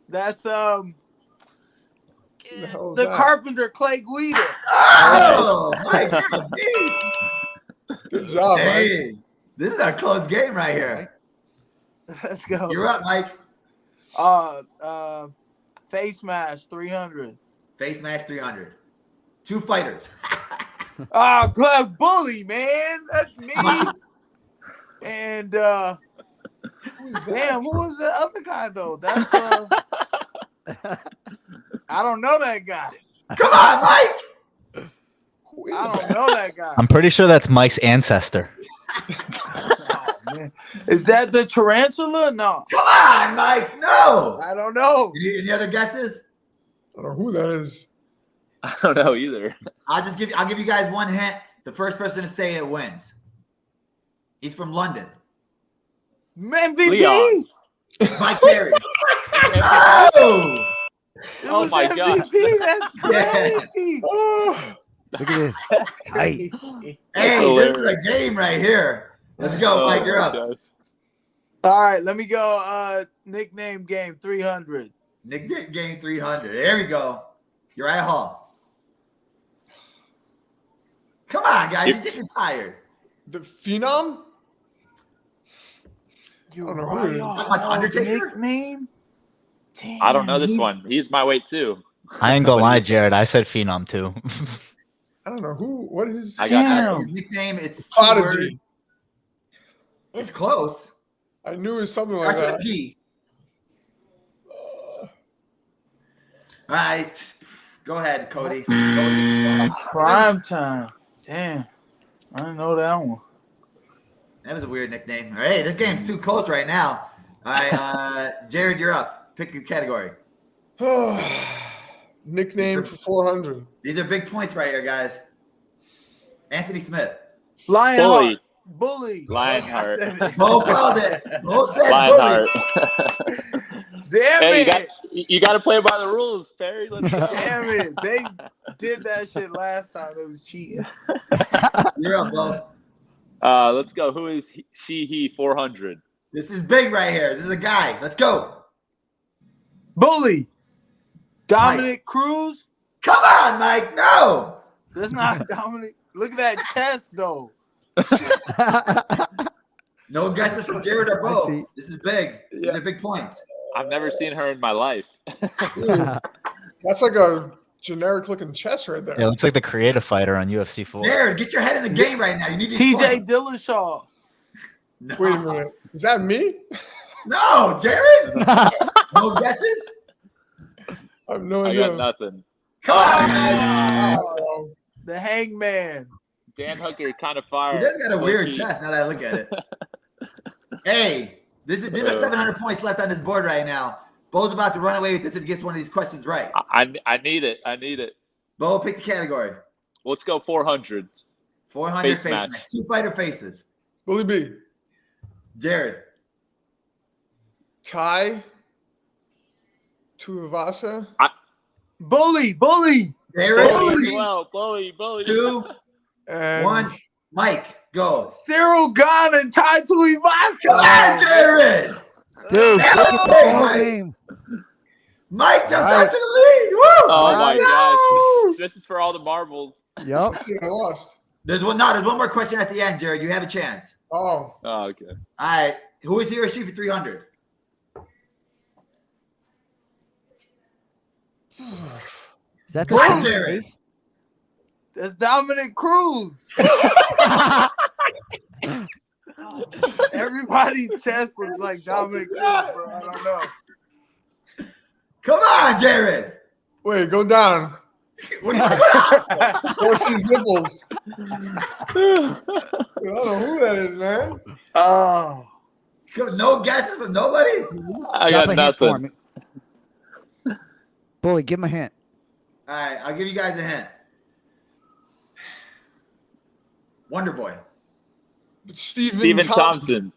That's the hell is the that? carpenter Clay Guida. Oh, Mike, you're a beast. Good job, Mike. Hey, this is a close game right here. Let's go. You're up, Mike. Face smash 300. Face match 300. 2 fighters. Oh, Club Bully, man. That's me. And damn, who was the other guy though? That's I don't know that guy. Come on, Mike. Who is I don't that? know that guy. I'm pretty sure that's Mike's ancestor. Oh, man. Is that the tarantula? No, Come on, Mike. No. I don't know. Any other guesses? I don't know who that is. I don't know either. I'll give you guys one hint. The first person to say it wins. He's from London. MVP. Leon. Mike Perry. Oh! It Oh was my God. MVP. That's crazy. Oh, Look at this. Tight. Hey, this is a game right here. Let's go, Mike. You're up. gosh. All right, let me go. Nickname game 300. Nick Dick game 300. There we go. Uriah Hall. Come on, guys. You just retired. the Phenom? You don't know who it is. Like Undertaker? nickname? Damn, I don't know this he's- one. He's my weight, too. I ain't gonna lie, Jared. I said Phenom too. I don't know who. What is? I got Damn. His nickname, it's two Prodigy. words. It's close. I knew it was something like Starts with a that. P. All right. Go ahead, Cody. Prime time. Damn. I didn't know that one. That was a weird nickname. All right, this game's too close right now. All right, Jared, you're up. Pick your category. Nickname for 400. These are big points right here, guys. Anthony Smith. Lionheart. Bully. Lionheart. Mo called it. Mo said Lionheart. Damn Hey, it. you got to play by the rules, Perry. Let's go. Damn it. They did that shit last time. It was cheating. You're up, Bo. Let's go. Who is he 400? This is big right here. This is a guy. Let's go. Bully. Dominic Cruz. Come on, Mike. No. That's not Dominic. Look at that chest, though. No guesses from Jared or Bo. This is big. These are big points. I've never seen her in my life. That's like a generic looking chest right there. Yeah, it looks like the creative fighter on UFC 4. Jared, get your head in the game right now. You need these TJ points. Dillashaw. No. Wait a minute. Is that me? No, Jared. No guesses? I have no I idea. got nothing. Come on. Oh, The Hangman. Dan Hooker kind of He fired. does got a weird Low-key. chest now that I look at it. Hey, these are 700 points left on this board right now. Bo's about to run away with this if he gets one of these questions right. I need it. I need it. Bo, pick the category. Let's go 400. 400 Face face match. match. 2 fighter faces. Bully B. Jared. Tai. Tuivasa. Bully. Jared. Bully. Well, bully. 2, And 1. Mike, go. Cyril Gane and Tai Tuivasa. Come on, Jared. Dude, Yeah, look at the Mike. whole game. Mike jumps out to the lead. Woo! Oh my Wow. gosh. This is for all the marbles. Yup. I lost. There's one more question at the end, Jared. You have a chance. Oh. Oh, okay. All right. Who is he or she for 300? Is that the Go on, same Jared. face? That's Dominic Cruz. Everybody's chest looks like Dominic Cruz, bro. I don't know. Come on, Jared. Wait, go down. What do you want? Go see his nipples. I don't know who that is, man. Oh. No guesses from nobody? I Drop got a hint for nothing. me. Bully, give him a hint. All right, I'll give you guys a hint. Wonder Boy. Steven Thompson.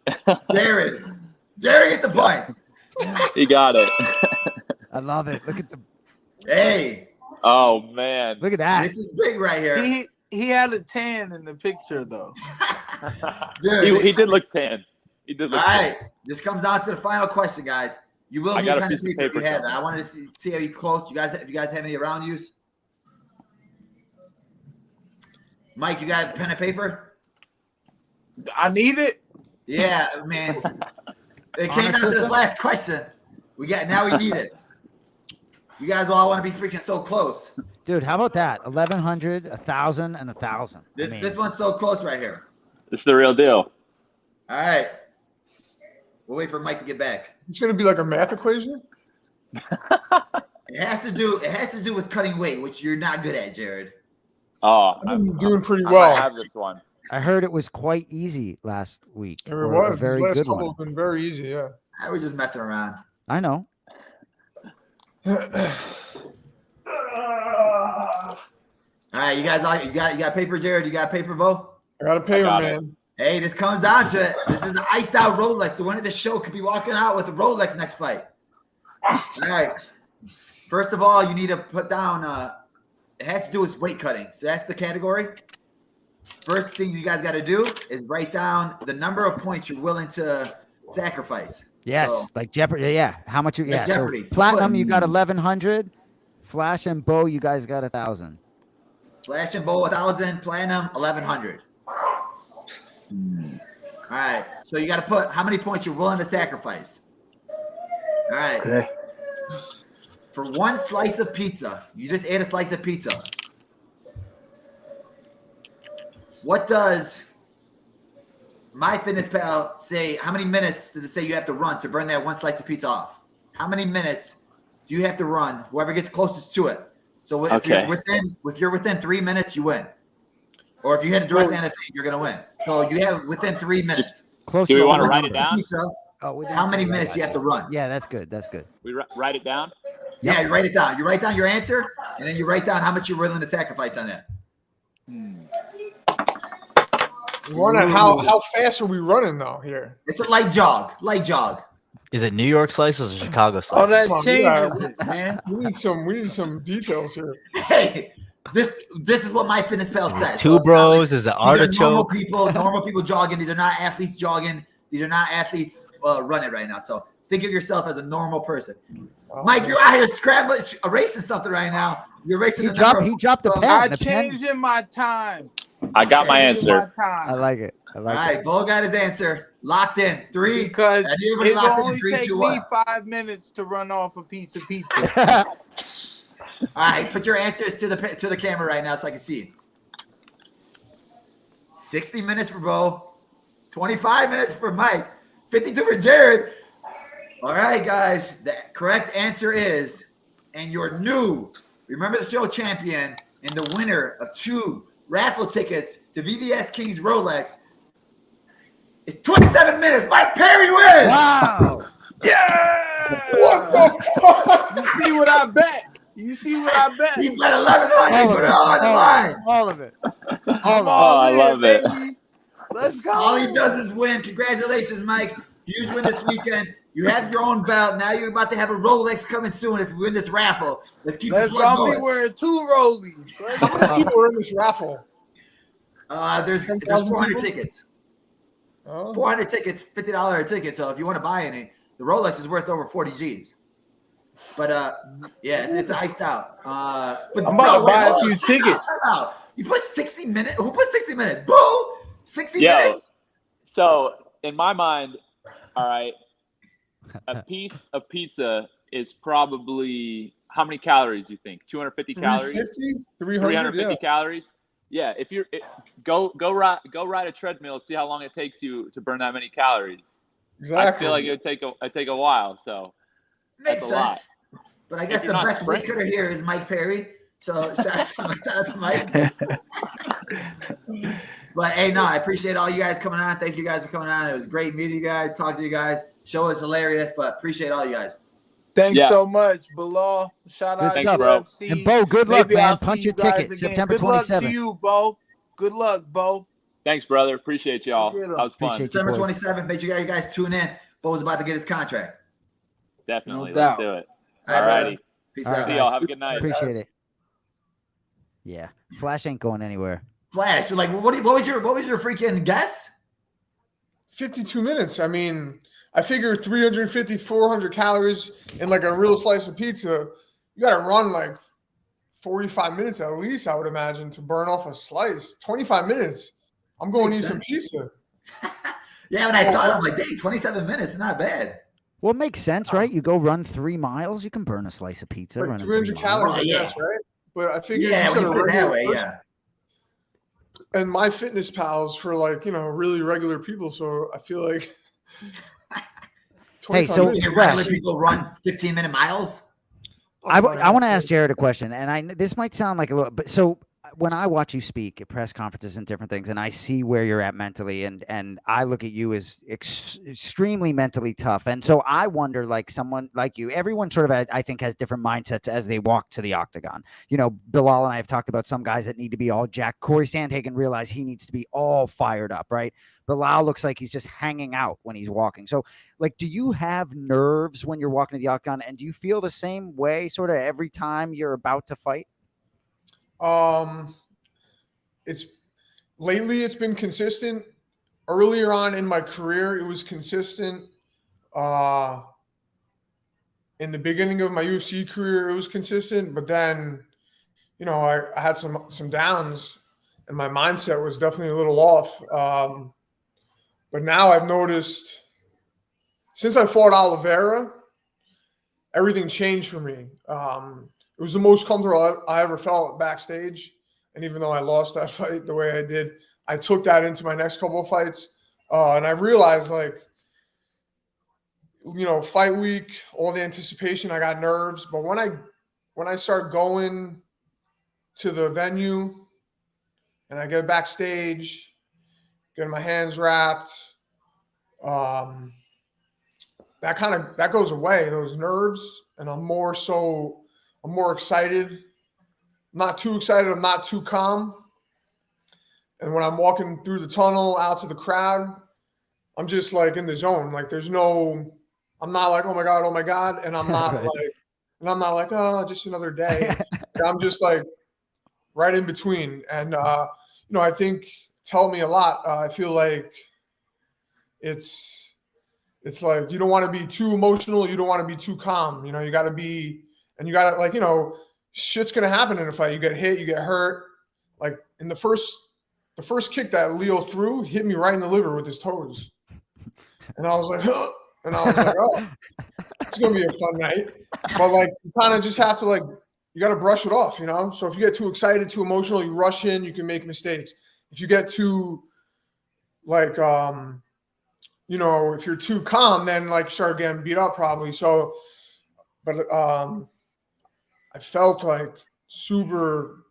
Jared. Jared gets the points. He got it. I love it. Look at the Hey, Oh man. look at that. this is big right here. He had a tan in the picture, though. Dude, He did look tan. He did all look tan. right, this comes down to the final question, guys. You will I need got a pen and piece of paper if you paper have it. somewhere. I wanted to see how you close. If you guys have any around you. Mike, you got pen and paper? I need it. Yeah, man. It came Honor down to this system? last question. Now we need it. You guys all want to be freaking so close. Dude, how about that? 1,100, 1,000, and 1,000. This one's so close right here. It's the real deal. All right. We'll wait for Mike to get back. It's gonna be like a math equation. It has to do with cutting weight, which you're not good at, Jared. Oh, I've been doing pretty I well. have this one. I heard it was quite easy last week. It or was. a very the last good couple one. have been very easy. Yeah. I was just messing around. I know. All right, you got paper, Jared? You got paper, Bo? I got a paper, got it. man. Hey, this comes down to it. This is an iced out Rolex. The winner of the show could be walking out with a Rolex next fight. All right. First of all, you need to put down. It has to do with weight cutting. So that's the category. First thing you guys got to do is write down the number of points you're willing to sacrifice. Yes, So, like Jeopardy. Yeah, how much? Like Yeah, Jeopardy. so So platinum, what- you got 1,100. Flash and Bo, you guys got 1,000. Flash and Bowl 1,000, platinum 1,100. All right. So you got to put how many points you're willing to sacrifice. All right. Okay. For one slice of pizza, you just ate a slice of pizza. What does MyFitnessPal say? How many minutes does it say you have to run to burn that one slice of pizza off? How many minutes do you have to run? Whoever gets closest to it. So if Okay. you're within 3 minutes, you win. Or if you hit it directly on the thing, you're going to win. So you have within 3 minutes. Close Do we to want to the write number. it down? Pizza, Oh, how many minutes do you have to run? Yeah, that's good. That's good. We write it down? Yeah, you write it down. You write down your answer, and then you write down how much you're willing to sacrifice on that. How fast are we running though here? It's a light jog. Light jog. Is it New York slices or Chicago Oh, slices? that Come on, changes it, man. We need some details here. Hey, this is what MyFitnessPal says. Two bros, is it These are artichoke? normal people jogging. These are not athletes jogging. These are not athletes running right now. So think of yourself as a normal person. Mike, you're out here scrambling, erasing something right now. You're erasing. He dropped the pen. I'm The pen. changing my time. I got my Changing answer. my time. I like it. I like All right, Bo got his answer. Locked in. 3. Because And everybody it will locked in only 3, take 2, me 1. 5 minutes to run off a piece of pizza. it. All right, put your answers to the camera right now so I can see. 60 minutes for Bo, 25 minutes for Mike, 52 for Jared. All right, guys, the correct answer is, and your new Remember the Show champion and the winner of 2 raffle tickets to VVS Kings Rolex. It's 27 minutes. Mike Perry wins. Wow. Yeah! What the fuck? You see what I bet? You see what I bet? He bet 1100. Put it all on the line. All of it. Come I on, love it. baby. Let's go. All he does is win. Congratulations, Mike. Huge win this weekend. You have your own belt. Now you're about to have a Rolex coming soon if you win this raffle. Let's keep this one I'll be going. wearing 2 rollies. How many people are in this raffle? There's 400 tickets. Oh. 400 tickets, $50 a ticket. So if you want to buy any, the Rolex is worth over 40 G's. But yeah, it's iced out. But I'm about to buy a few tickets. You put 60 minutes. Who put 60 minutes? Boo! 60 Yo. minutes. So in my mind, all right, a piece of pizza is probably how many calories you think? 250 calories? 350? 350 calories? Yeah, if you're go ride a treadmill, see how long it takes you to burn that many calories. Exactly. I feel like it'd take a while. So Makes that's a lot. sense. But I guess If the you're not best weight sprinting. cutter here is Mike Perry. So shout out to Mike. But hey, no, I appreciate all you guys coming on. Thank you guys for coming on. It was great meeting you guys, talking to you guys. Show was hilarious, but appreciate all you guys. Thanks so much, Belal. Shout Good out stuff, to bro. UFC. And Bo, good luck, Maybe man. I'll Punch see your you guys ticket, again. September Good luck 27th. to you, Bo. Good luck, Bo. Thanks, brother. Appreciate y'all. Get 'em. That was fun. Appreciate you. September boys. 27th. Make sure you guys tune in. Bo's about to get his contract. Definitely. No doubt. Let's do it. All All right, righty. Peace All right, out. See y'all. Have a good night. Appreciate it. Yeah. Flash ain't going anywhere. Flash. So like, what was your freaking guess? 52 minutes. I mean, I figure 350, 400 calories in like a real slice of pizza. You got to run like 45 minutes at least, I would imagine, to burn off a slice. 25 minutes. I'm going to eat some pizza. Yeah, when I saw it, I'm like, dang, 27 minutes is not bad. Well, it makes sense, right? You go run 3 miles, you can burn a slice of pizza. Like running 300 3 miles. calories, I Right, yeah. guess, right? But I figured Yeah, when instead you of put it that regular way, person- yeah. And my fitness pals for like, really regular people. So I feel like. Hey, 25 so- minutes. Your Flash. regular people run 15-minute miles. I want to ask Jared a question, and this might sound like a little, but so when I watch you speak at press conferences and different things, and I see where you're at mentally, and I look at you as extremely mentally tough, and so I wonder, like someone like you, everyone sort of, I think, has different mindsets as they walk to the octagon. You know, Belal and I have talked about some guys that need to be all jacked. Corey Sandhagen realized he needs to be all fired up, right? Belal looks like he's just hanging out when he's walking. So, like, do you have nerves when you're walking to the octagon, and do you feel the same way sort of every time you're about to fight? It's been consistent. Earlier on in my career, it was consistent. In the beginning of my UFC career, it was consistent, but then, I had some downs, and my mindset was definitely a little off. But now I've noticed since I fought Oliveira, everything changed for me. It was the most comfortable I ever felt backstage. And even though I lost that fight the way I did, I took that into my next couple of fights. And I realized, fight week, all the anticipation, I got nerves. But when I start going to the venue and I get backstage, getting my hands wrapped. That goes away, those nerves, and I'm more excited. I'm not too excited, I'm not too calm. And when I'm walking through the tunnel out to the crowd, I'm just like in the zone. Like I'm not like, oh my God. And I'm not right. Oh, just another day. I'm just like right in between. And, I think tell me a lot. I feel like it's like, you don't want to be too emotional. You don't want to be too calm. You got to be, and you got to shit's going to happen in a fight. You get hit, you get hurt. Like in the first kick that Leo threw hit me right in the liver with his toes. And I was like, huh. And I was like, oh, it's going to be a fun night. But like, you kind of just have to you got to brush it off, So if you get too excited, too emotional, you rush in, you can make mistakes. If you get too if you're too calm, then you start getting beat up probably. So, but I felt like super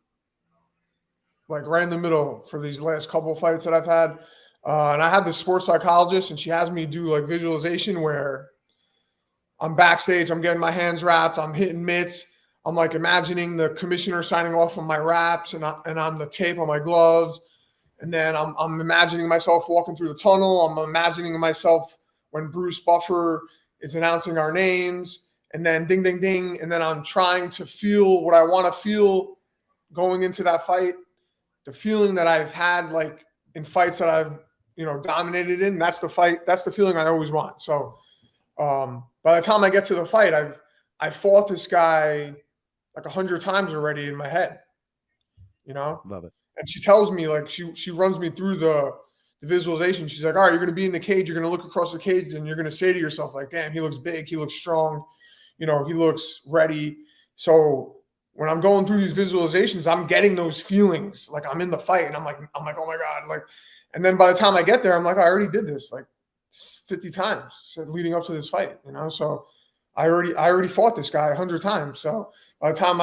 right in the middle for these last couple of fights that I've had. And I had this sports psychologist, and she has me do visualization where I'm backstage, I'm getting my hands wrapped, I'm hitting mitts, I'm imagining the commissioner signing off on my wraps, and I'm the tape on my gloves, and then I'm imagining myself walking through the tunnel. I'm imagining myself when Bruce Buffer is announcing our names, and then ding, ding, ding, and then I'm trying to feel what I want to feel going into that fight, the feeling that I've had in fights that I've dominated in. That's the feeling I always want. So by the time I get to the fight, I fought this guy 100 times already in my head, Love it. And she tells me she runs me through the visualization. She's like, all right, you're going to be in the cage. You're going to look across the cage and you're going to say to yourself damn, he looks big. He looks strong. He looks ready. So when I'm going through these visualizations, I'm getting those feelings. I'm in the fight and I'm like, oh my God. And then by the time I get there, I'm like, I already did this 50 times leading up to this fight, So I already fought this guy 100 times. So by the time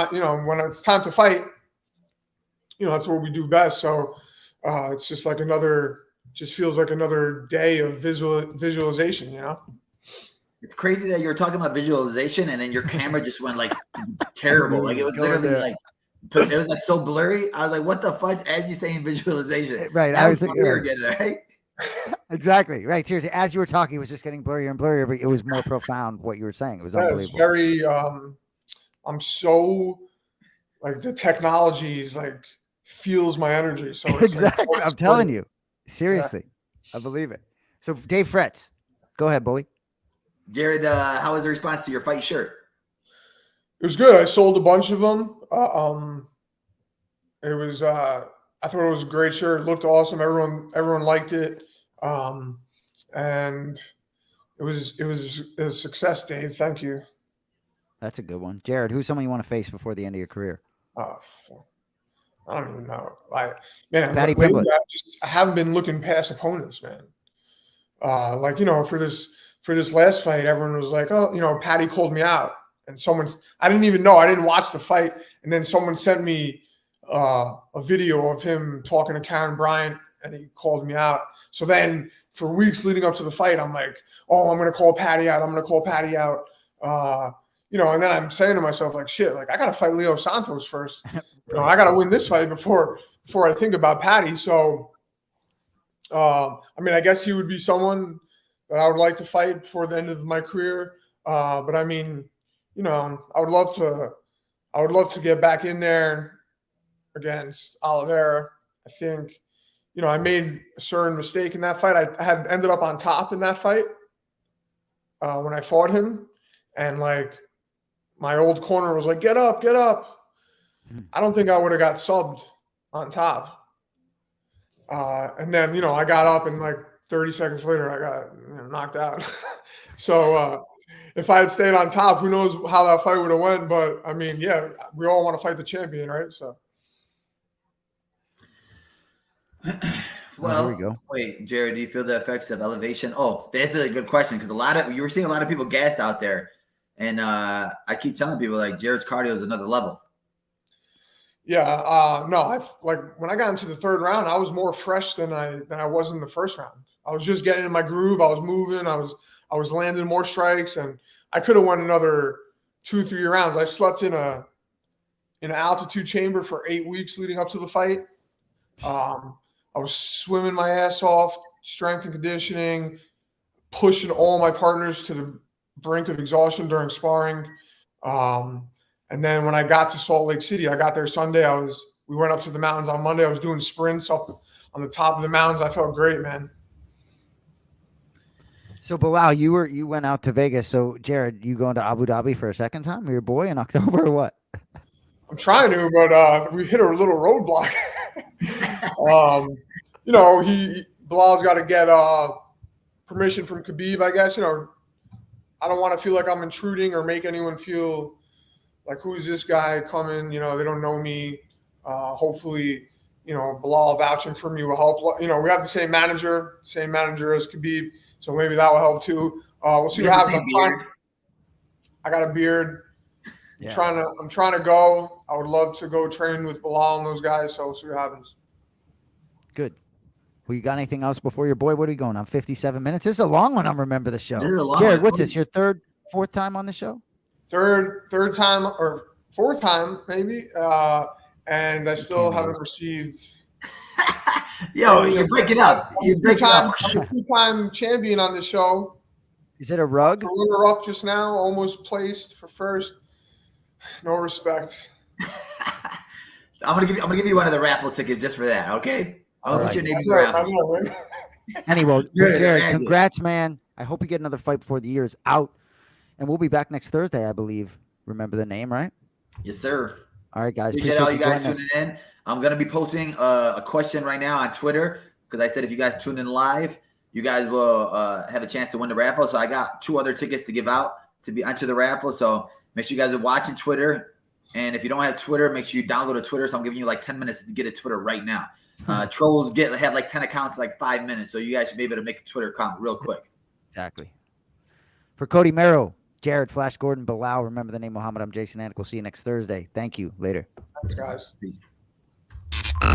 when it's time to fight, that's what we do best. So it's just just feels like another day of visualization, It's crazy that you were talking about visualization and then your camera just went terrible. It was literally it was so blurry. I was like, what the fudge? As you saying visualization. Right. That I was thinking, again, right? Exactly. Right. Seriously. As you were talking, it was just getting blurrier and blurrier, but it was more profound what you were saying. It was unbelievable. It's very, I'm so the technology is feels my energy. So it's exactly. I'm telling you, seriously, I believe it. So Dave Fretz, go ahead, bully. Jared, how was the response to your fight shirt? It was good. I sold a bunch of them. It was, I thought it was a great shirt. It looked awesome. Everyone liked it. And it was a success, Dave. Thank you. That's a good one. Jared, who's someone you want to face before the end of your career? I don't even know. Patty lately, I haven't been looking past opponents, man. For this last fight, everyone was like, oh, Patty called me out. And I didn't even know. I didn't watch the fight. And then someone sent me a video of him talking to Karen Bryant, and he called me out. So then for weeks leading up to the fight, I'm like, oh, I'm going to call Patty out. And then I'm saying to myself, shit, I got to fight Leo Santos first. I got to win this fight before I think about Patty. So, I guess he would be someone that I would like to fight before the end of my career. But I would love to get back in there against Oliveira. I think, I made a certain mistake in that fight. I had ended up on top in that fight when I fought him. And my old corner was like, get up. I don't think I would have got subbed on top. And then, I got up and 30 seconds later, I got knocked out. So if I had stayed on top, who knows how that fight would have went. But we all want to fight the champion, right? So. Well, here we go. Wait, Jared, do you feel the effects of elevation? Oh, that's a good question because you were seeing a lot of people gassed out there. And I keep telling people Jared's cardio is another level. Yeah, no, like when I got into the third round, I was more fresh than I was in the first round. I was just getting in my groove. I was moving. I was landing more strikes, and I could have won another 2-3 rounds. I slept in an altitude chamber for 8 weeks leading up to the fight. I was swimming my ass off, strength and conditioning, pushing all my partners to the brink of exhaustion during sparring. And then when I got to Salt Lake City, I got there Sunday. We went up to the mountains on Monday. I was doing sprints up on the top of the mountains. I felt great, man. So Belal, you went out to Vegas. So Jared, you going to Abu Dhabi for a second time with your boy in October or what? I'm trying to, but we hit a little roadblock. Bilal's got to get permission from Khabib, I guess. I don't want to feel like I'm intruding or make anyone feel like, who's this guy coming? They don't know me. Hopefully, Belal vouching for me will help. We have the same manager as Khabib, so maybe that will help too. We'll see what happens. I got a beard. Yeah. I'm trying to go. I would love to go train with Belal and those guys, so we'll see what happens. Good. Well, you got anything else before your boy? What are you going on? 57 minutes? This is a long one on Remember the Show. Jared, what's this? Your fourth time on the show? Third time or fourth time, maybe. And I still haven't received. Yo, you break it up. You break it up. I'm a two-time champion on this show. Is it a rug? Runner up just now, almost placed for first. No respect. I'm gonna give you one of the raffle tickets just for that. Okay. I'll put your name in the raffle. Anyway, Jared, congrats, man. I hope you get another fight before the year is out. And we'll be back next Thursday, I believe. Remember the name, right? Yes, sir. All right, guys. Appreciate all you guys tuning in. I'm going to be posting a question right now on Twitter because I said if you guys tune in live, you guys will have a chance to win the raffle. So I got 2 other tickets to give out to be onto the raffle. So make sure you guys are watching Twitter. And if you don't have Twitter, make sure you download a Twitter. So I'm giving you like 10 minutes to get a Twitter right now. Trolls have like 10 accounts in like 5 minutes. So you guys should be able to make a Twitter account real quick. Exactly. For Cody Merrow, Jared, Flash Gordon, Belal, remember the name Muhammad. I'm Jason Anik. We'll see you next Thursday. Thank you. Later. Thanks, guys. Peace.